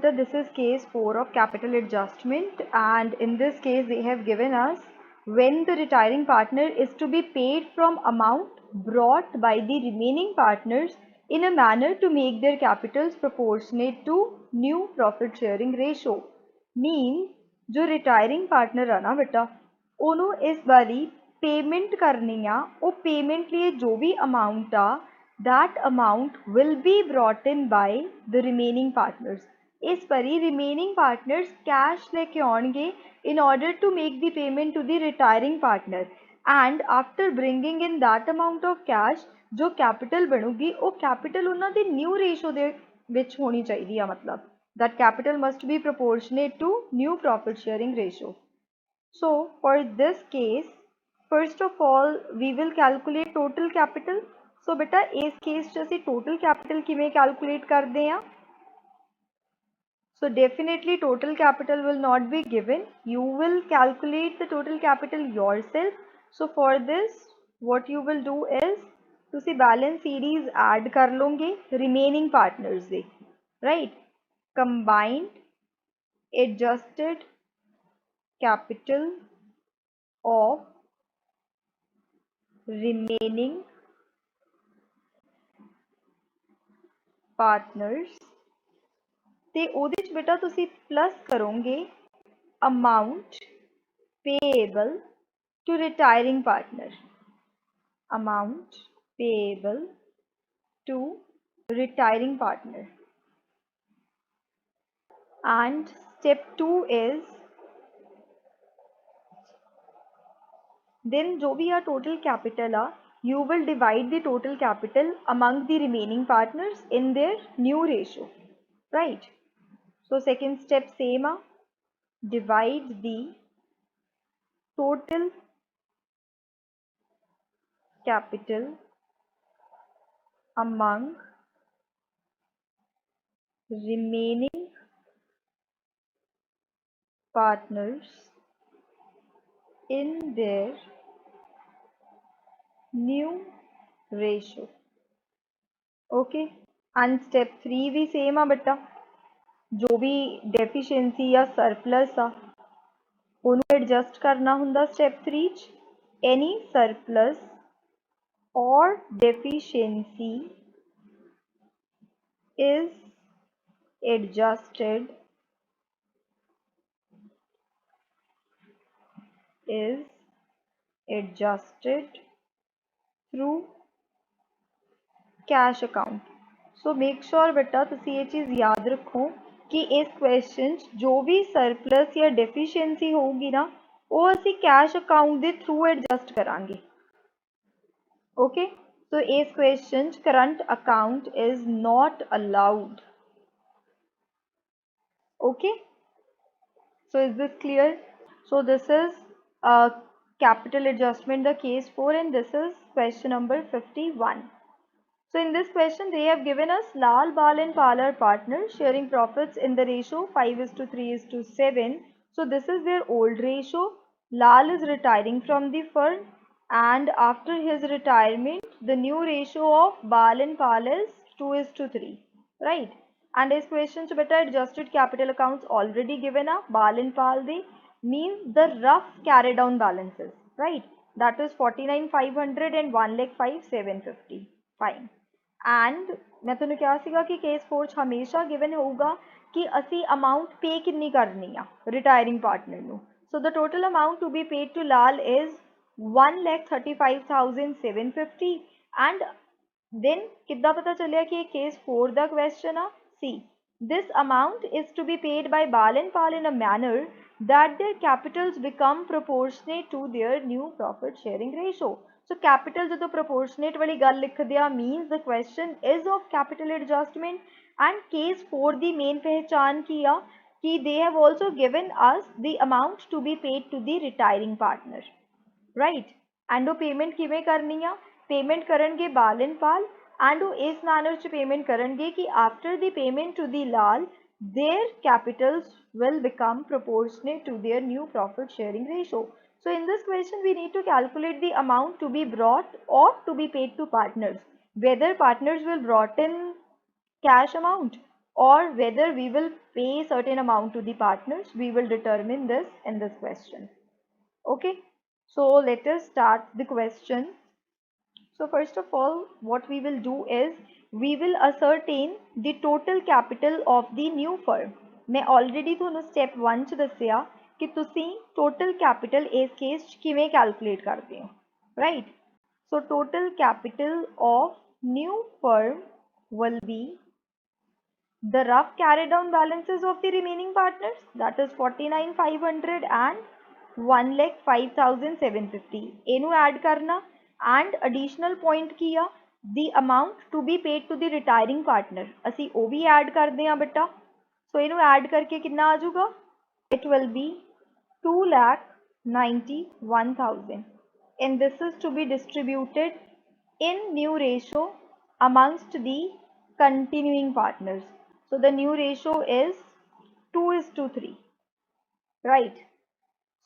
beta, this is case 4 of capital adjustment, and in this case they have given us when the retiring partner is to be paid from amount brought by the remaining partners in a manner to make their capitals proportionate to new profit sharing ratio. Means जो retiring partner है ना बेटा, ਉਹਨੂੰ ਇਸ ਵਾਰੀ payment करनी आ, ਉਹ payment लिए जो भी amount uh, that amount will be brought in by the remaining partners. इस परी remaining partners cash लेके आउणगे in order to make the payment to the retiring partner, and after bringing in that amount of cash जो capital बनूगी वो capital उन्हां दी new ratio दे विच होनी चाहिदी आ, मतलब that capital must be proportionate to new profit sharing ratio. So for this case, first of all we will calculate total capital. So बेटा इस case च असीं total capital किवें calculate करदे हां? So definitely total capital will not be given. You will calculate the total capital yourself. So for this, what you will do is तुसी balance series add कर लोगे remaining partners they, right? Combined adjusted capital of remaining partners ते ਉਹਦੇ ਚ बेटा तुसी plus करोगे amount payable to retiring partner, amount payable to retiring partner, and step 2 is then जो भी total capital you will divide the total capital among the remaining partners in their new ratio, right? So second step same divide the total capital among remaining partners in their new ratio. Okay, and step 3 भी same बेटा, जो भी deficiency या surplus उन्हें adjust करना हुंदा step 3 च, any surplus or deficiency is adjusted through cash account. So make sure बेटा तुसी ये चीज़ याद रखो कि इस क्वेश्चन जो भी सरप्लस या डेफिशिएंसी होगी ना वो असी कैश अकाउंट के थ्रू एडजस्ट करांगे. ओके, सो इस question current account is not allowed. Okay, so is this clear? So this is capital adjustment, the case 4, and this is question number 51. So in this question they have given us Lal, Bal and Pal are partners sharing profits in the ratio 5:3:7. So this is their old ratio. Lal is retiring from the firm, and after his retirement the new ratio of Bal and Pal is 2:3, right? And this question च बेटा adjusted capital accounts already given up. Bal and Pal they means the rough carry down balances, right? That is 49,500 and 1,05,750. Fine. And मैं तुहानू क्या सीगा कि case 4 च हमेशा given होगा कि असी अमाउंट पे कितनी करनी आ रिटायरिंग पार्टनर नू. So the total amount to be paid to Lal is 1,35,750. and then कितना पता चलिया कि केस 4 दा क्वेश्चन आ. See, this amount is to be paid by Bal and Pal in a manner that their capitals become proportionate to their new profit sharing ratio. So capital जो proportionate वाली गल लिख दिया means the question is of capital adjustment, and case 4 the main पहचान किया कि they have also given us the amount to be paid to the retiring partner, right? And वो payment किवें करनी आ? Payment करनगे Bal and Pal, and वो इस manner च payment करनगे कि after the payment to the Lal their capitals will become proportionate to their new profit sharing ratio. So in this question we need to calculate the amount to be brought or to be paid to partners, whether partners will brought in cash amount or whether we will pay certain amount to the partners. We will determine this in this question. Okay, so let us start the question. So first of all, what we will do is we will ascertain the total capital of the new firm. मैं already ਤੁਹਾਨੂੰ step 1 ਚ ਦੱਸਿਆ ਕਿ ਤੁਸੀਂ total capital ਇਸ case ਚ ਕਿਵੇਂ calculate ਕਰਦੇ ਹੋ, right? So total capital of new firm will be the rough carried down balances of the remaining partners, that is 49,500 and 1,05,750. इन्हें add करना and additional point किया the amount to be paid to the retiring partner. असी वो भी add कर दें बेटा. So इन्हें add करके कितना आ जाऊगा? It will be 2,91,000 and this is to be distributed in new ratio amongst the continuing partners. So the new ratio is 2:3, right?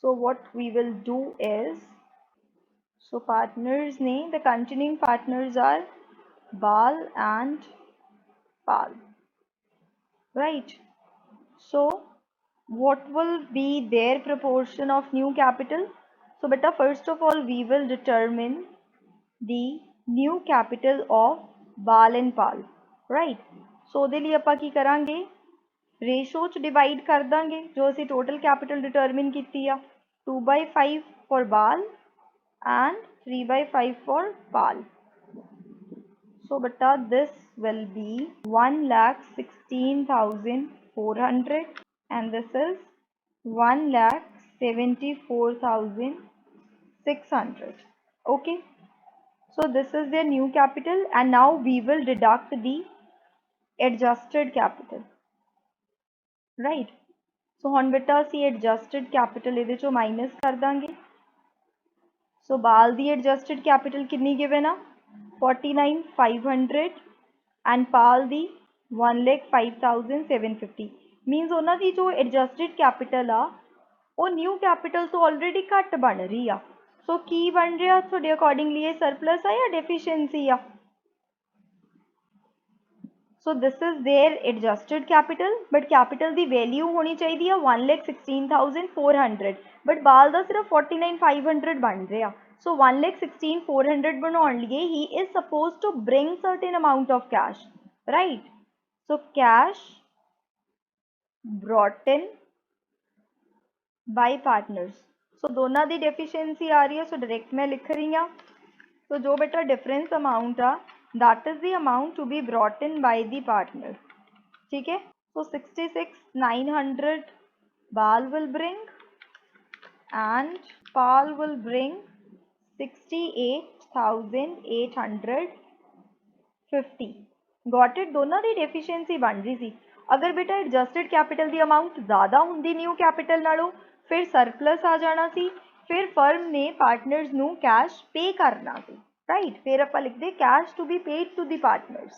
So what we will do is, so partners name, the continuing partners are Bal and Pal, right? So what will be their proportion of new capital? So beta, first of all we will determine the new capital of Bal and Pal, right? So ਉਹਦੇ ਲਈ ਆਪਾਂ ਕੀ ਕਰਾਂਗੇ, ratio च divide कर देंगे जो असी total capital determine की 2/5 फॉर बाल एंड 3/5 फॉर पाल. सो बटा this will be 1,16,400 and this is 1,74,600. okay, so this is their new capital and now we will deduct the adjusted capital, right? सो हुण बेटा असी एडजस्टड कैपिटल ये चो माइनस कर देंगे. सो बाल दी एडजस्टड कैपिटल कितनी गिवन आ 49,500 एंड पाल दी 1,05,750. मीनस उन्हों की जो एडजस्टड कैपिटल आ वो न्यू कैपिटल तो ऑलरेडी घट बन रही आ. सो की बन रहा थोड़े अकॉर्डिंगली ये सरप्लस आ या डेफिशिएंसी आ? So this is their adjusted capital, but capital the value होनी चाहिए 1,16,400, but बाल दा सिर्फ 49,500 बन रहा. So 1,16,400 बनाने लिए he is supposed to bring certain amount of cash, right? So cash brought in by partners. So दोनों दी deficiency आ रही है, so direct मैं लिख रही हूँ. So जो बेटा difference amount uh, that is the amount to be brought in by the partner. ठीक है? So 66,900 Bal will bring and Pal will bring 68,850. Got it? दोनों दी deficiency बन रही थी. अगर बेटा adjusted capital दी amount ज़्यादा होंदी new capital नालों, फिर surplus आ जाना सी, फिर firm ने partners नू cash pay करना सी. right, फिर आप लिखते cash to be paid to the partners.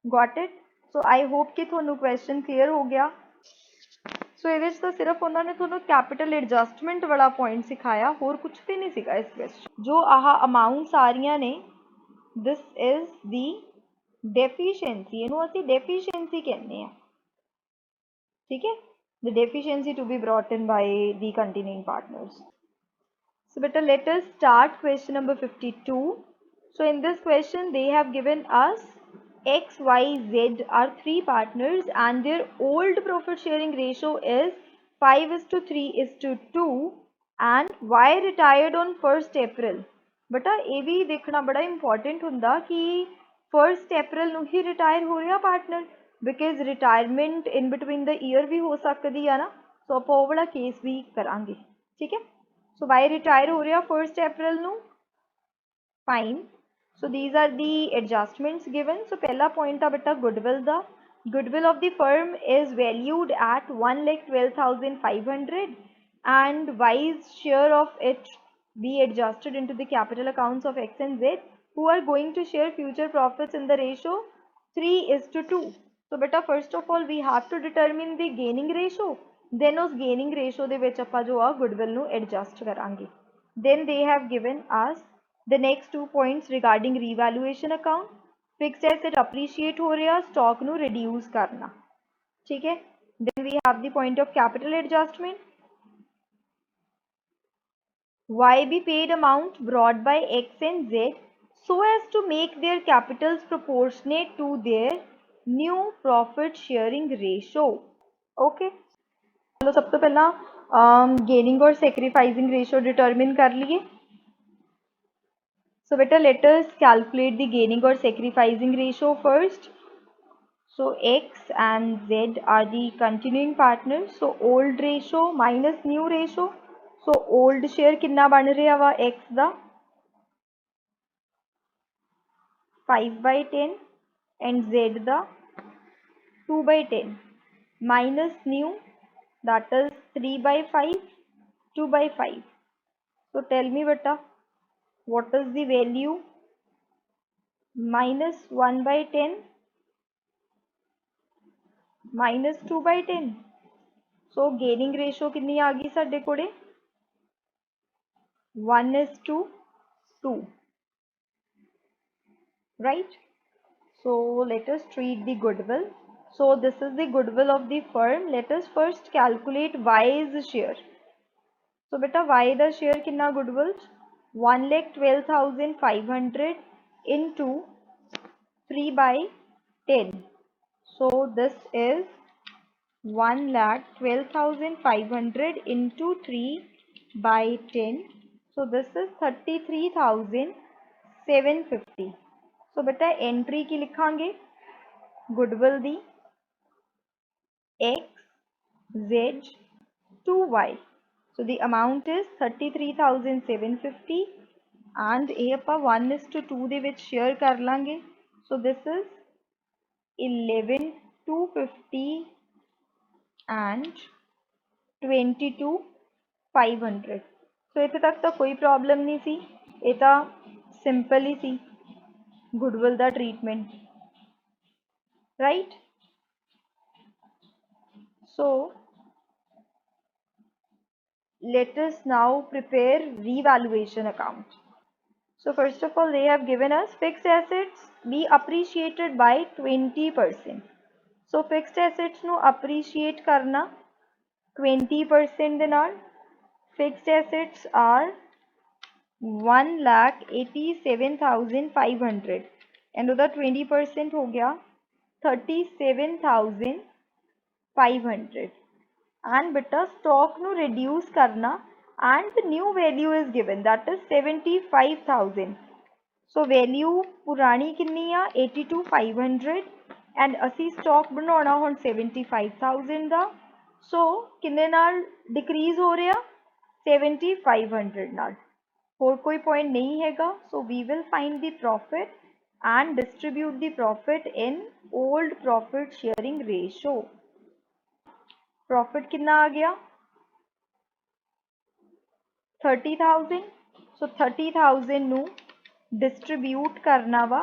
got it? so I hope कि थोनू question clear हो गया. so ਇਹਦੇ ਚ ਤਾਂ ਸਿਰਫ ਉਹਨਾਂ ਨੇ ਤੁਹਾਨੂੰ capital adjustment वाला point सिखाया, होर कुछ भी नहीं सीखा इस question. जो आह amounts आ रही ने, this is the deficiency, ਇਹਨੂੰ ਅਸੀਂ deficiency कहने हैं. ठीक है? the deficiency to be brought in by the continuing partners. So beta, let us start question number 52. So in this question they have given us X, Y, Z are three partners and their old profit sharing ratio is 5:3:2 and Y retired on 1st April. बटा ये भी देखना बड़ा important हुंदा कि 1st April ਨੂੰ ही retire हो रहा partner, because retirement in between the year भी हो सकती है ना. so ਆਪਾਂ ਉਹ वाला case भी करांगे. ठीक है? so Y retire हो रहा 1st April ਨੂੰ. fine. So these are the adjustments given. So पहला point था बेटा goodwill दा. Goodwill of the firm is valued at 1,12,500 and Y's share of it be adjusted into the capital accounts of X and Z, who are going to share future profits in the ratio 3:2. So beta, first of all we have to determine the gaining ratio. Then उस gaining ratio दे विच आपां जो आ goodwill नू adjust करांगे. Then they have given us the next 2 points regarding revaluation account. Fixed asset appreciate हो रहा, stock नू reduce करना. ठीक है. Then we have the point of capital adjustment. Y be paid amount brought by X and Z so as to make their capitals proportionate to their new profit sharing ratio. Okay. चलो सबसे पहला gaining और sacrificing ratio determine कर लिए. So beta let us calculate the gaining or sacrificing ratio first. So X and Z are the continuing partners. So old ratio minus new ratio. So old share कितना बन रहा वा X दा 5/10 and Z दा 2/10 minus new that is 3/5 2/5. So tell me beta what is the value minus 1/10 minus 2/10. So gaining ratio कितनी आ गई साडे कोले 1:2, right? So let us treat the goodwill. So this is the goodwill of the firm. Let us first calculate Y's share. So beta Y the share कितना goodwill 1,12,500 into 3/10. So this is 1,12,500 into 3/10. So this is 33,750. So बेटा entry की लिखांगे goodwill दी X, Z to Y. So the amount is 33,750 and ਇਹ ਆਪਾਂ 1:2 ਦੇ ਵਿੱਚ share ਕਰ ਲਾਂਗੇ. So this is 11,250 and 22,500. So ਇੱਥੇ ਤੱਕ ਤਾਂ ਕੋਈ ਪ੍ਰੋਬਲਮ ਨਹੀਂ ਸੀ. ਇਹ ਤਾਂ simple he C Goodwill the treatment, right? So let us now prepare revaluation account. So first of all, they have given us fixed assets be appreciated by 20%. So fixed assets ਨੂੰ appreciate करना 20% ਦੇ ਨਾਲ. Fixed assets are 1,87,500 and ਉਹਦਾ 20% हो गया 37,500. And beta stock nu reduce karna and the new value is given that is 75,000. So value पुरानी कितनी आ 82,500 and ਅਸੀਂ stock बनाना ਹੁਣ 75,000 ਦਾ. So किन्ने नाल decrease हो रहा 7,500 नाल. और कोई point नहीं हैगा. So we will find the profit and distribute the profit in old profit sharing ratio. Profit कितना आ गया 30,000. सो 30,000 ਨੂੰ डिस्ट्रीब्यूट करना वा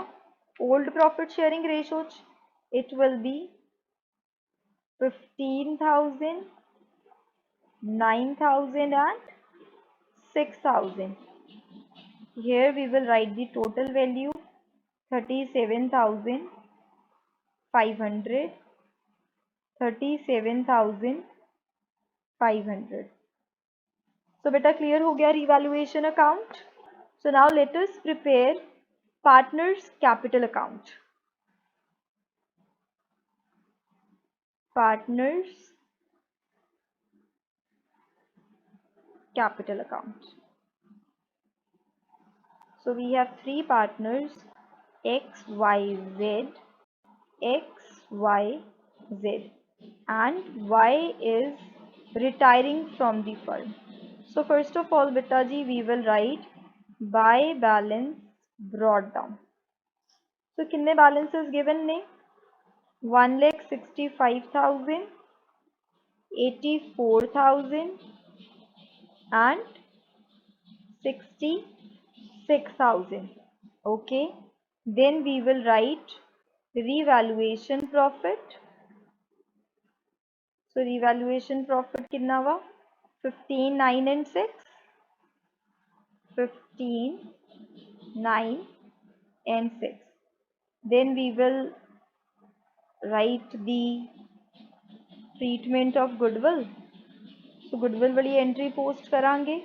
old profit sharing ratio it will be 15,000 9,000 and 6,000. Here we will write the total value 37,500 37,500. So beta clear हो गया revaluation account. So now let us prepare partners capital account. Partners capital account. So we have three partners X, Y, Z, X, Y, Z, and Y is retiring from the firm. So first of all beta ji we will write by balance brought down. So कितने balances given ने 1,65,000 84,000 and 66,000. Okay, then we will write revaluation profit. So revaluation profit कितना हुआ 15, 9 and 6 15, 9 and 6. Then we will write the treatment of goodwill, तो goodwill वाली entry post करांगे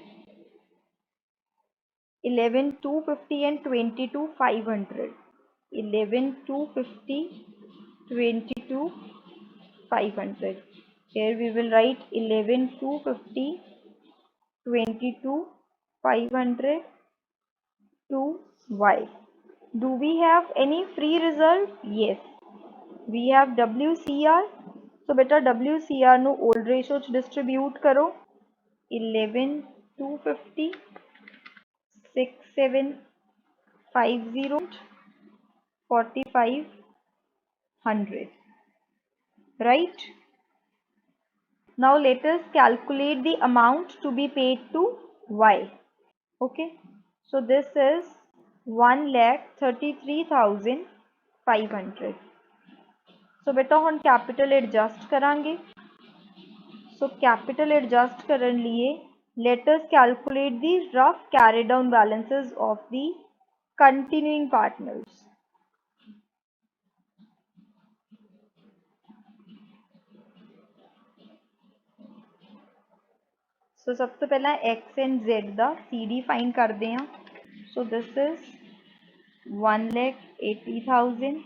11,250 and 22,500. 11,250, 22,500. Here we will write 11,250, 22,500 to Y. Do we have any free reserve? Yes, we have WCR. So beta WCR नु old ratio च distribute करो 11,250, 6,750, 4,500. Right? Now let us calculate the amount to be paid to Y. Okay. So this is 1,33,500. So beta हम capital adjust करांगे. So capital adjust करने लिए let us calculate the rough carry down balances of the continuing partners. So सबसे पहला X and Z दा CD find करते हैं. So this is 1,80,000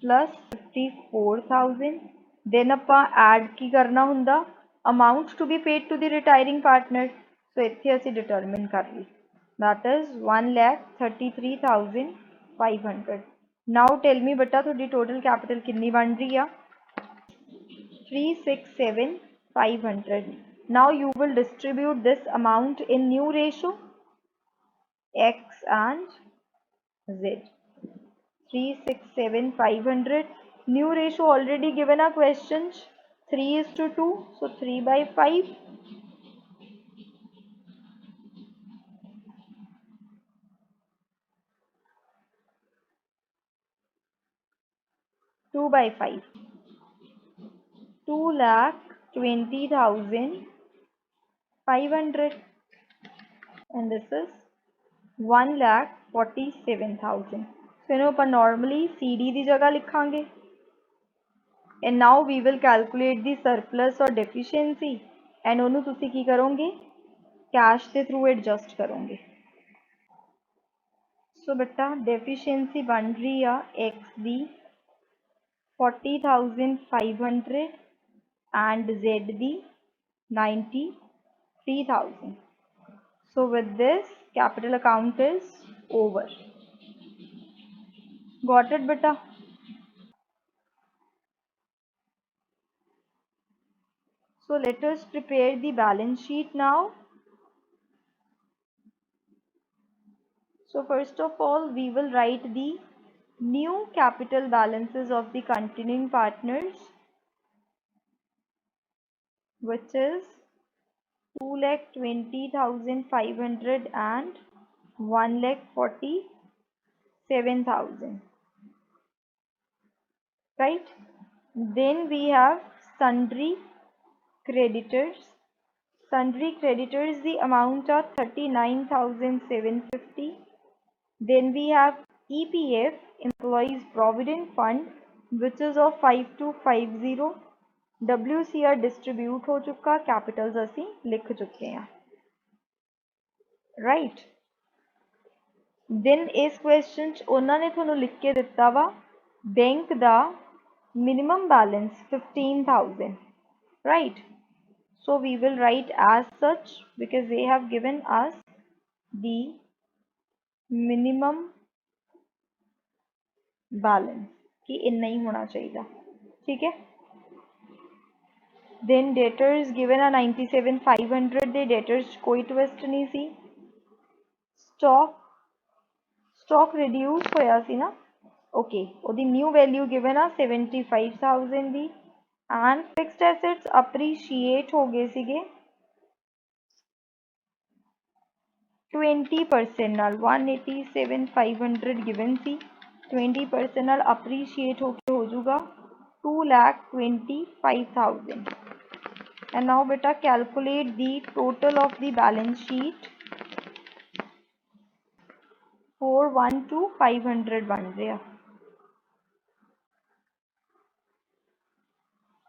plus 54,000. Then ਆਪਾਂ add की करना हुंदा amount to be paid to the retiring partner. So इत्थे असी determine कर ली. That is 1,33,500. Now tell me बटा थोड़ी total capital कितनी बन रही है? 367,500. Now you will distribute this amount in new ratio X and Z. 367,500. New ratio already given a questions 3:2. So 3/5. 2/5. 2,20,500. And this is 1,47,000. So you know पर normally CD दी जगह लिखांगे. And now we will calculate the surplus or deficiency. And ਉਹਨੂੰ ਤੁਸੀਂ ਕੀ ਕਰੋਗੇ? Cash ਦੇ through adjust करोगे. So बेटा deficiency बन रही है X the 40,500 and Z the 93,000. So with this capital account is over. Got it beta? So let us prepare the balance sheet now. So first of all, we will write the new capital balances of the continuing partners, which is 2,20,500 and 1,47,000. Right? Then we have sundry creditors. Sundry creditors, the amount of 39,750. Then we have EPF, Employees Provident Fund, which is of 5,250. WCR distribute हो चुका, capitals असी लिख चुके हैं. Right? Then इस question उन्होंने थोनों लिख के दिता वा बैंक दा minimum balance 15,000. Right? So we will write as such because they have given us the minimum balance कि इतना ही होना चाहिए. ठीक है? Then debtors given a 97,500. The debtors कोई twist नहीं सी. Stock reduce होया सी ना. Okay. और the new value given a 75,000 the. And fixed assets appreciate हो गए सीगे 20% नाल 187,500 given सी 20% नाल appreciate होके हो जाऊगा 2,25,000. And now beta calculate the total of the balance sheet. 412,500 बन रहा.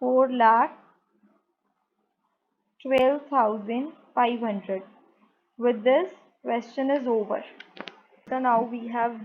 4,12,500. With this, question is over. So now we have